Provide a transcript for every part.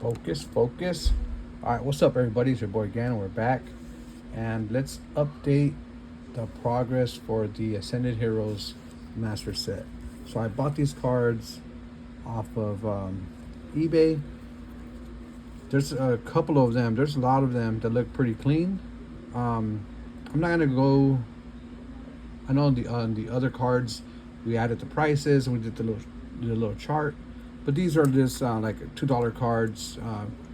Focus, focus. All right, what's up, everybody? It's your boy Gan. We're back, and let's update the progress for the Ascended Heroes Master Set. So I bought these cards off of eBay. There's a couple of them. There's a lot of them that look pretty clean. I'm not gonna go. I know on the other cards we added the prices and we did the little chart. But these are just like $2 cards,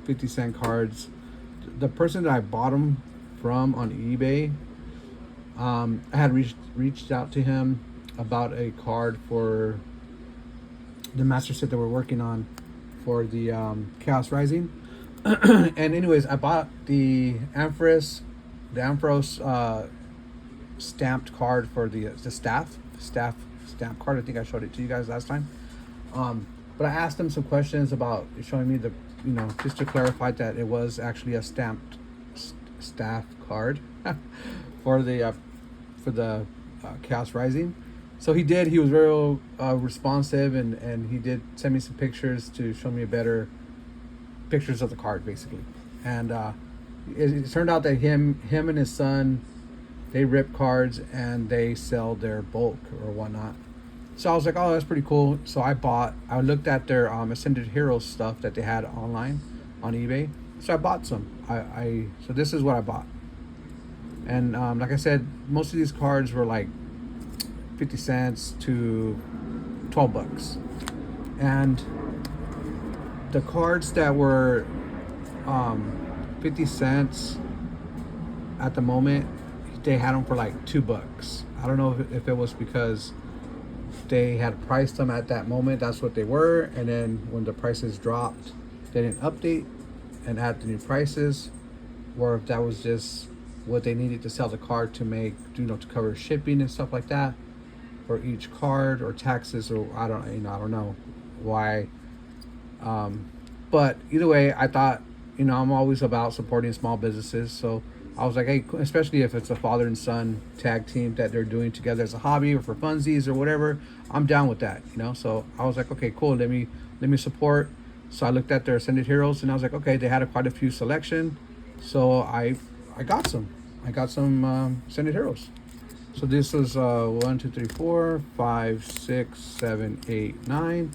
50-cent cards. The person that I bought them from on eBay, I had reached out to him about a card for the master set that we're working on for the Chaos Rising. And anyways, I bought the Ampharos stamped card for the staff stamp card. I think I showed it to you guys last time. But I asked him some questions about showing me the, just to clarify that it was actually a stamped staff card for the Chaos Rising. So he did. He was very responsive, and he did send me some pictures to show me better pictures of the card, basically. And it turned out that him and his son, they rip cards and they sell their bulk or whatnot. So I was like, oh, that's pretty cool. So I looked at their Ascended Heroes stuff that they had online on eBay. So I bought some. So this is what I bought. And like I said, most of these cards were like 50 cents to $12. And the cards that were 50 cents at the moment, they had them for like $2. I don't know if it was because they had priced them at that moment, that's what they were, and then when the prices dropped, they didn't update and add the new prices, or if that was just what they needed to sell the card to make, to cover shipping and stuff like that for each card, or taxes, or I don't know why. But either way, I thought, I'm always about supporting small businesses, so I was like, hey, especially if it's a father and son tag team that they're doing together as a hobby or for funsies or whatever, I'm down with that, So I was like, okay, cool. Let me support. So I looked at their Ascended Heroes and I was like, okay, they had quite a few selection, so I got some. I got some Ascended Heroes. So this was 1, 2, 3, 4, 5, 6, 7, 8, 9.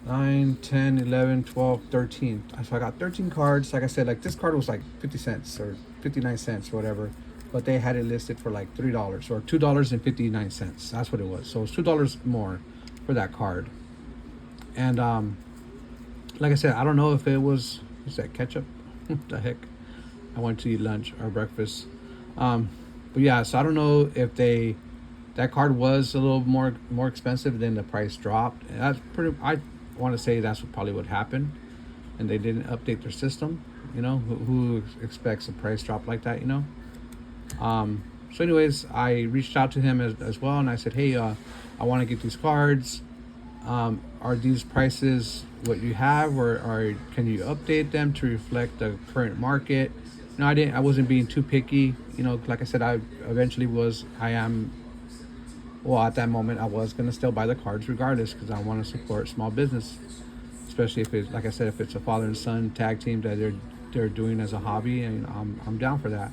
9, 10, 11, 12, 13. So I got 13 cards. Like I said, like this card was like 50 cents or 59 cents or whatever, but they had it listed for like $3 or $2.59. That's what it was. So it's $2 more for that card. And like I said, I don't know if it was that ketchup. The heck? I went to eat lunch or breakfast. But yeah, so I don't know if that card was a little more expensive than the price dropped. And that's pretty. I want to say that's probably what happened, and they didn't update their system. Who expects a price drop like that? So anyways, I reached out to him as well, and I said, hey, I want to get these cards. Are these prices what you have, or can you update them to reflect the current market? I wasn't being too picky. Like I said, I am. Well, at that moment, I was going to still buy the cards regardless, because I want to support small business, especially if it's, like I said, if it's a father and son tag team that they're doing as a hobby, and I'm down for that.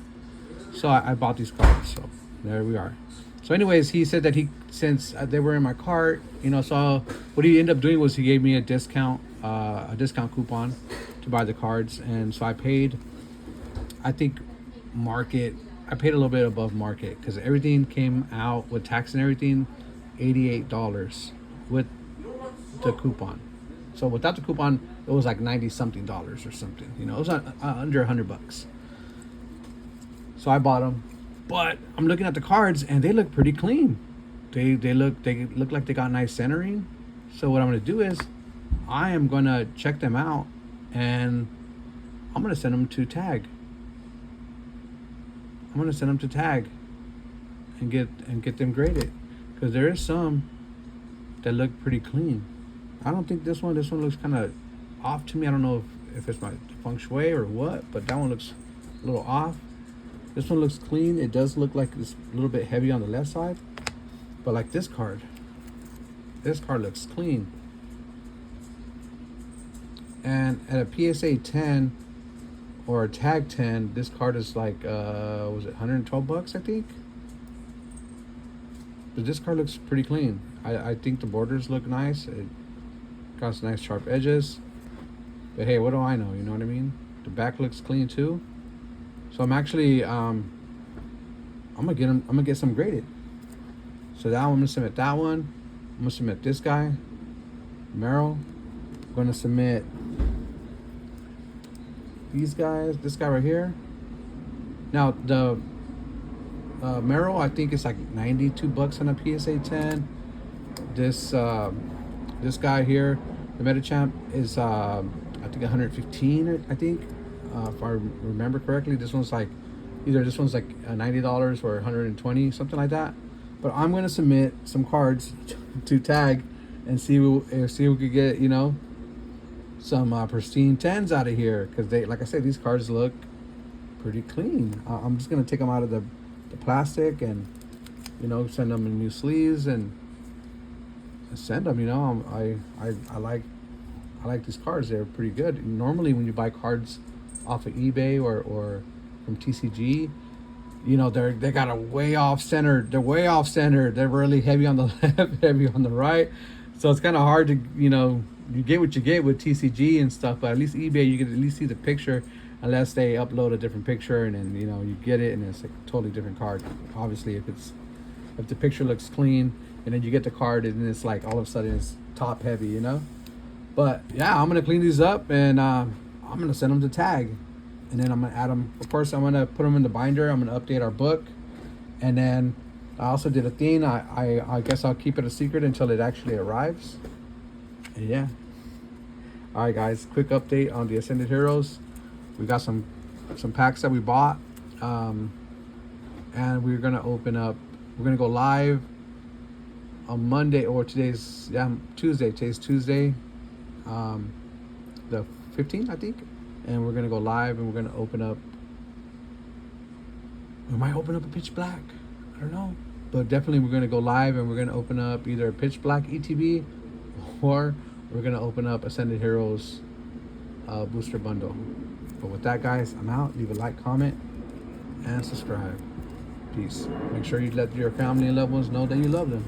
So I bought these cards. So there we are. So anyways, he said that since they were in my cart, so what he ended up doing was he gave me a discount coupon to buy the cards, and so I paid, I think, I paid a little bit above market, because everything came out with tax and everything, $88 with the coupon. So without the coupon, it was like 90 something dollars or something. It was under $100. So I bought them, but I'm looking at the cards and they look pretty clean. They look like they got nice centering. So what I'm gonna do is I am gonna check them out, and I'm gonna send them to Tag. I'm gonna send them to Tag and get them graded, because there is some that look pretty clean. I don't think this one looks kind of off to me. I don't know if it's my feng shui or what, but that one looks a little off. This one looks clean. It does look like it's a little bit heavy on the left side, but like this card looks clean. And at a PSA 10 or a tag 10, this card is like was it 112 bucks, I think. But this card looks pretty clean. I think the borders look nice. It got some nice sharp edges. But hey, what do I know? You know what I mean? The back looks clean too. So I'm actually I'm gonna get some graded. So that one, I'm gonna submit that one. I'm gonna submit this guy, Merrill. I'm gonna submit these guys. This guy right here. Now the Merrill, I think it's like 92 bucks on a PSA 10. This this guy here, the Metachamp, is I think 115. I think if I remember correctly, this one's like either this one's like $90 or 120, something like that. But I'm gonna submit some cards to tag and see if we could get, you know, some pristine 10s out of here, because they, like I said, these cards look pretty clean. I'm just gonna take them out of the plastic and, you know, send them in new sleeves and send them. You know, I like these cards. They're pretty good. Normally when you buy cards off of eBay or from TCG, you know, they got a way off center. They're way off center. They're really heavy on the left, heavy on the right. So it's kind of hard to, you know, you get what you get with TCG and stuff, but at least eBay, you can at least see the picture, unless they upload a different picture, and then, you know, you get it and it's like a totally different card. Obviously, if the picture looks clean and then you get the card and it's like all of a sudden it's top heavy, you know. But yeah, I'm gonna clean these up and I'm gonna send them to tag, and then I'm gonna add them. Of course, I'm gonna put them in the binder. I'm gonna update our book, and then I also did a thing. I guess I'll keep it a secret until it actually arrives. And yeah. All right, guys. Quick update on the Ascended Heroes. We got some packs that we bought, and we're gonna open up. We're gonna go live on Monday, or today's Tuesday. Today's Tuesday, the 15th, I think. And we're gonna go live, and we're gonna open up. We might open up a Pitch Black. I don't know, but definitely we're gonna go live, and we're gonna open up either a Pitch Black ETB, or we're gonna open up Ascended Heroes booster bundle. But with that, guys, I'm out. Leave a like, comment, and subscribe. Peace. Make sure you let your family and loved ones know that you love them.